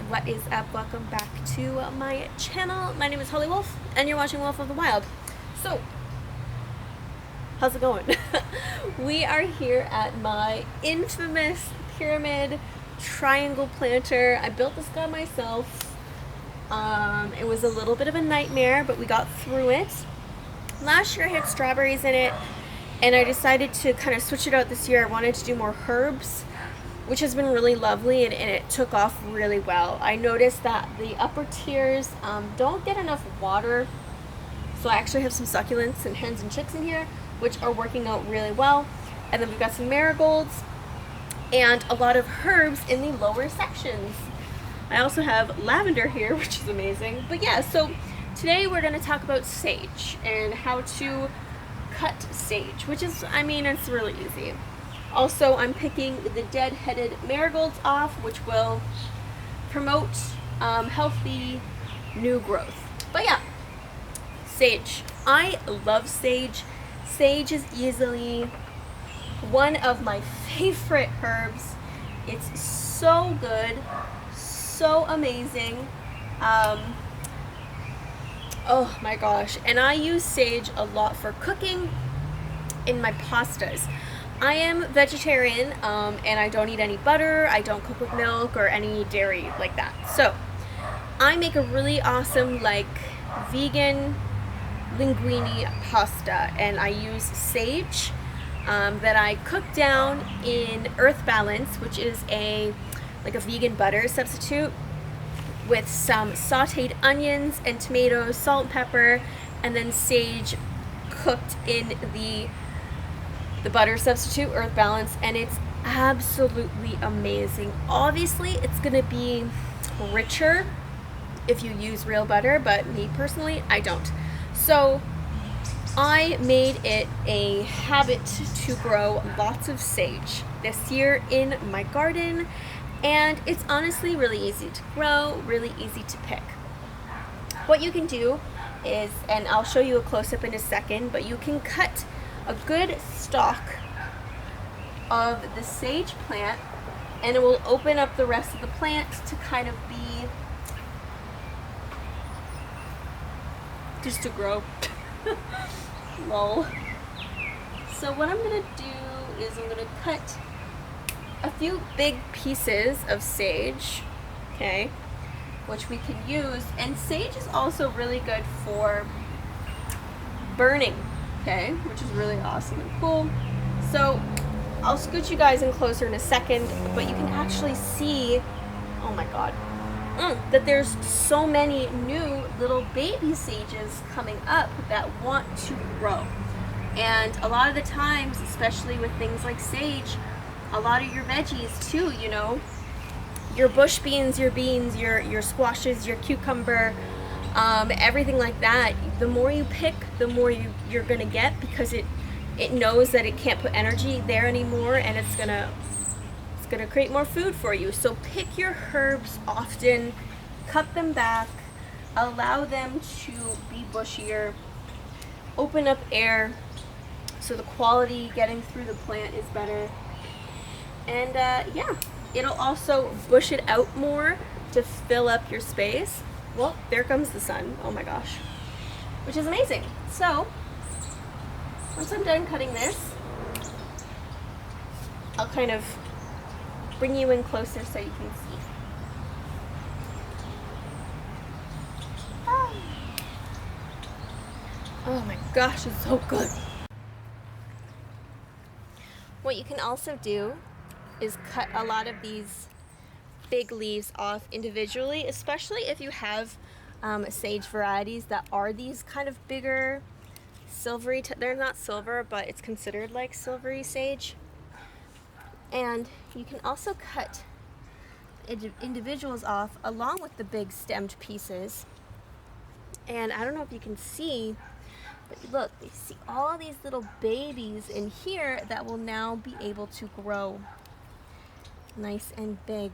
What is up? Welcome back to my channel. My name is Holly Wolf and you're watching Wolf of the Wild. So, how's it going? We are here at my infamous pyramid triangle planter. I built this guy myself. It was a little bit of a nightmare, but we got through it. Last year I had strawberries in it, and I decided to kind of switch it out this year. I wanted to do more herbs, which has been really lovely, and it took off really well. I noticed that the upper tiers don't get enough water, so I actually have some succulents and hens and chicks in here, which are working out really well. And then we've got some marigolds and a lot of herbs in the lower sections. I also have lavender here, which is amazing. But yeah, so today we're going to talk about sage and how to cut sage, which is, I mean, it's really easy. Also, I'm picking the dead-headed marigolds off, which will promote healthy new growth. But yeah, sage. I love sage. Sage is easily one of my favorite herbs. It's so good, so amazing. Oh my gosh. And I use sage a lot for cooking in my pastas. I am vegetarian, and I don't eat any butter, I don't cook with milk or any dairy like that. So I make a really awesome vegan linguine pasta, and I use sage that I cook down in Earth Balance, which is a vegan butter substitute, with some sauteed onions and tomatoes, salt and pepper, and then sage cooked in the butter substitute, Earth Balance, and it's absolutely amazing. Obviously, it's gonna be richer if you use real butter, but me personally, I don't. So I made it a habit to grow lots of sage this year in my garden, and it's honestly really easy to grow, really easy to pick. What you can do is, and I'll show you a close-up in a second, but you can cut a good stalk of the sage plant, and it will open up the rest of the plant to kind of be just to grow. Lol. So what I'm gonna do is I'm gonna cut a few big pieces of sage, okay, which we can use. And sage is also really good for burning, okay, which is really awesome and cool. So I'll scoot you guys in closer in a second, but you can actually see, oh my god, that there's so many new little baby sages coming up that want to grow. And a lot of the times, especially with things like sage, a lot of your veggies too, you know, your bush beans, your beans, your squashes, your cucumber, everything like that, the more you pick, the more you're gonna get, because it knows that it can't put energy there anymore, and it's gonna create more food for you. So pick your herbs often, cut them back, allow them to be bushier, open up air so the quality getting through the plant is better. And yeah, it'll also bush it out more to fill up your space. Well, there comes the sun. Oh my gosh. Which is amazing. So, once I'm done cutting this, I'll kind of bring you in closer so you can see. Oh my gosh, it's so good. What you can also do is cut a lot of these big leaves off individually, especially if you have sage varieties that are these kind of bigger, silvery, they're not silver, but it's considered like silvery sage. And you can also cut individuals off along with the big stemmed pieces. And I don't know if you can see, but look, you see all these little babies in here that will now be able to grow nice and big.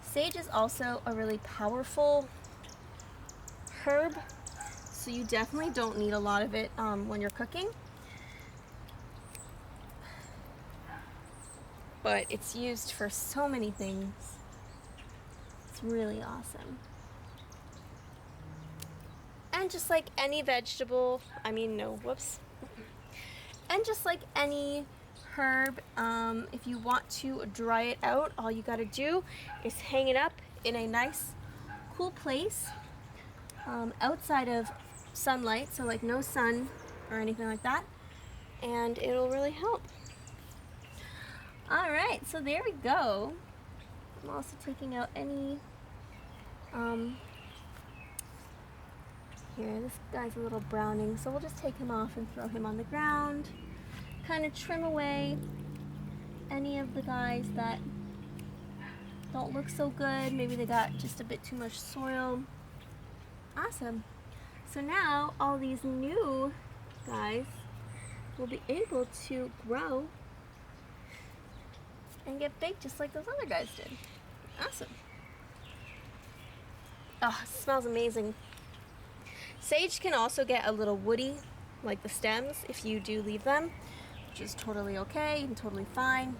Sage is also a really powerful herb, so you definitely don't need a lot of it when you're cooking. but it's used for so many things. It's really awesome. And just like any vegetable, and just like any herb, if you want to dry it out, all you gotta do is hang it up in a nice cool place, outside of sunlight, so like no sun or anything like that, and it'll really help. All right, so there we go. I'm also taking out any, here, this guy's a little browning, so we'll just take him off and throw him on the ground. Kind of trim away any of the guys that don't look so good. Maybe they got just a bit too much soil. Awesome. So now all these new guys will be able to grow and get big just like those other guys did. Awesome. Oh, it smells amazing. Sage can also get a little woody, like the stems, if you do leave them, which is totally okay and totally fine.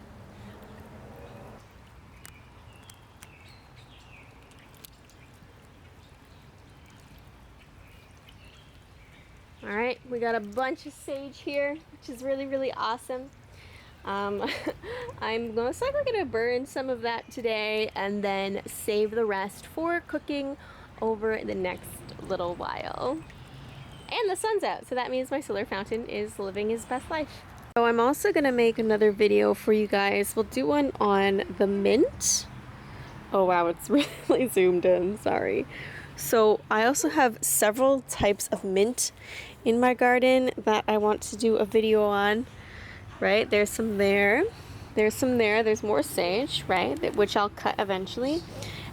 Alright, we got a bunch of sage here, which is really, really awesome. I'm most likely going to burn some of that today and then save the rest for cooking over the next little while. And the sun's out, so that means my solar fountain is living his best life. So I'm also going to make another video for you guys. We'll do one on the mint. Oh wow, it's really zoomed in, sorry. So I also have several types of mint in my garden that I want to do a video on. Right, there's some there, there's some there, there's more sage, right, which I'll cut eventually.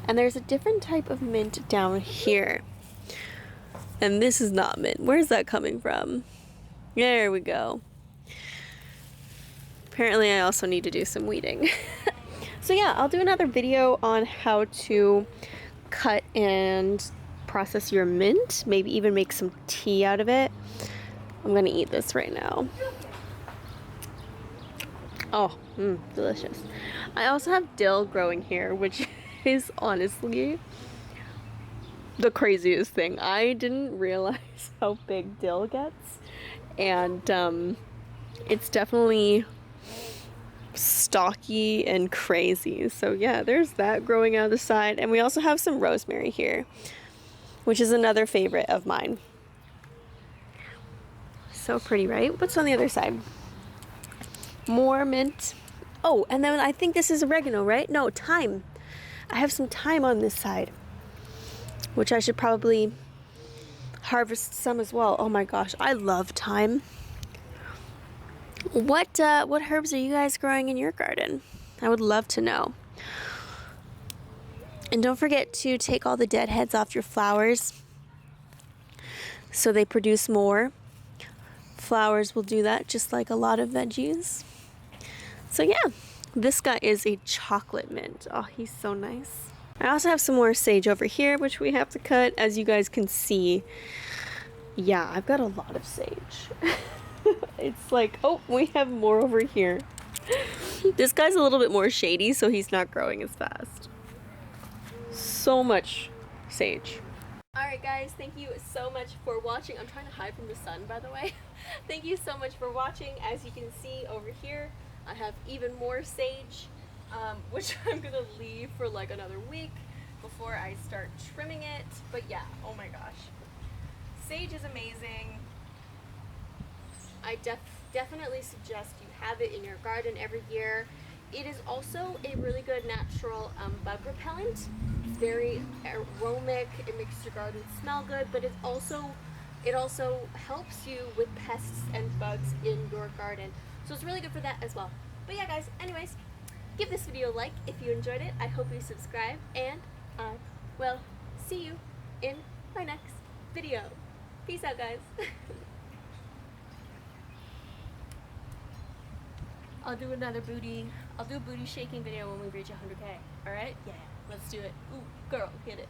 And there's a different type of mint down here. And this is not mint. Where's that coming from? There we go. Apparently I also need to do some weeding. So yeah, I'll do another video on how to cut and process your mint, maybe even make some tea out of it. I'm gonna eat this right now. Oh, delicious. I also have dill growing here, which is honestly the craziest thing. I didn't realize how big dill gets, and it's definitely stocky and crazy. So yeah, there's that growing out of the side, and we also have some rosemary here, which is another favorite of mine. So pretty, right? What's on the other side? More mint. Oh, and then I think this is oregano, right? No, thyme. I have some thyme on this side, which I should probably harvest some as well. Oh my gosh, I love thyme. What herbs are you guys growing in your garden? I would love to know. And don't forget to take all the dead heads off your flowers so they produce more. Flowers will do that just like a lot of veggies. So yeah, this guy is a chocolate mint. Oh, he's so nice. I also have some more sage over here, which we have to cut. As you guys can see, yeah, I've got a lot of sage. It's like, oh, we have more over here. This guy's a little bit more shady, so he's not growing as fast. So much sage. Alright guys, thank you so much for watching. I'm trying to hide from the sun, by the way. Thank you so much for watching. As you can see over here, I have even more sage, which I'm gonna leave for like another week before I start trimming it. But yeah, oh my gosh. Sage is amazing. I definitely suggest you have it in your garden every year. It is also a really good natural bug repellent. It's very aromatic, it makes your garden smell good, but it also helps you with pests and bugs in your garden. So it's really good for that as well. But yeah guys, anyways, give this video a like if you enjoyed it. I hope you subscribe, and I will see you in my next video. Peace out guys. I'll do a booty shaking video when we reach 100K. Alright? Yeah, let's do it. Ooh, girl, get it.